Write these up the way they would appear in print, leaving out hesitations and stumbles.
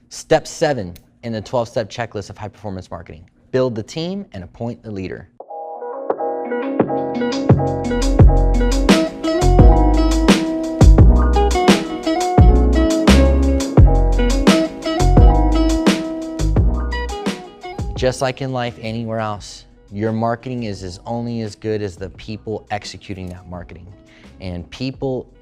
Step 7 in the 12-step checklist of high-performance marketing: build the team and appoint the leader. Just like in life, anywhere else, your marketing is only as good as the people executing that marketing. And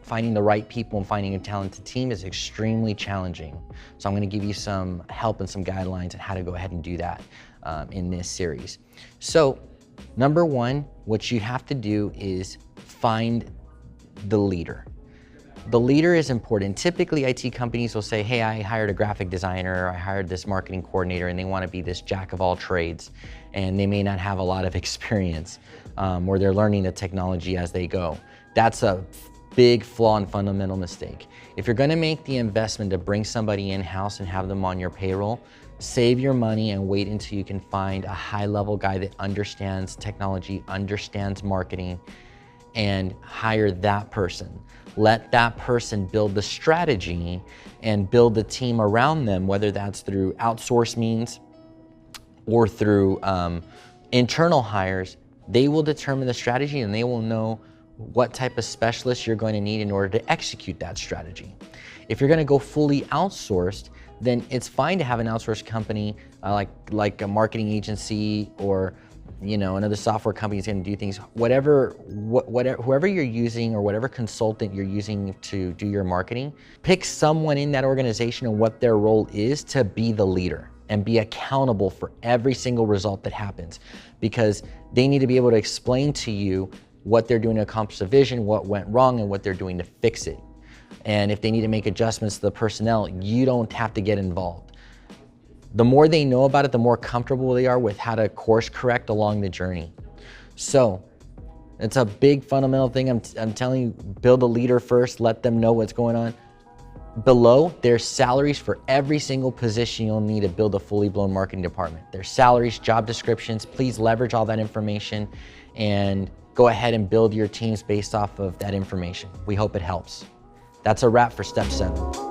finding the right people and finding a talented team is extremely challenging. So I'm gonna give you some help and some guidelines on how to go ahead and do that in this series. So number one, what you have to do is find the leader. The leader is important. Typically, IT companies will say, hey, I hired a graphic designer, or I hired this marketing coordinator, and they want to be this jack of all trades, and they may not have a lot of experience, or they're learning the technology as they go. That's a big flaw and fundamental mistake. If you're gonna make the investment to bring somebody in-house and have them on your payroll, save your money and wait until you can find a high-level guy that understands technology, understands marketing, and hire that person. Let that person build the strategy and build the team around them, whether that's through outsource means or through internal hires. They will determine the strategy and they will know what type of specialist you're going to need in order to execute that strategy. If you're going to go fully outsourced, then it's fine to have an outsourced company like a marketing agency, or another software company is going to do things. Whoever you're using, or whatever consultant you're using to do your marketing, pick someone in that organization and what their role is to be the leader and be accountable for every single result that happens, because they need to be able to explain to you what they're doing to accomplish the vision, what went wrong, and what they're doing to fix it. And if they need to make adjustments to the personnel, you don't have to get involved. The more they know about it, the more comfortable they are with how to course correct along the journey. So it's a big fundamental thing. I'm telling you, build a leader first, let them know what's going on. Below, there's salaries for every single position you'll need to build a fully blown marketing department. There's salaries, job descriptions. Please leverage all that information and go ahead and build your teams based off of that information. We hope it helps. That's a wrap for step 7.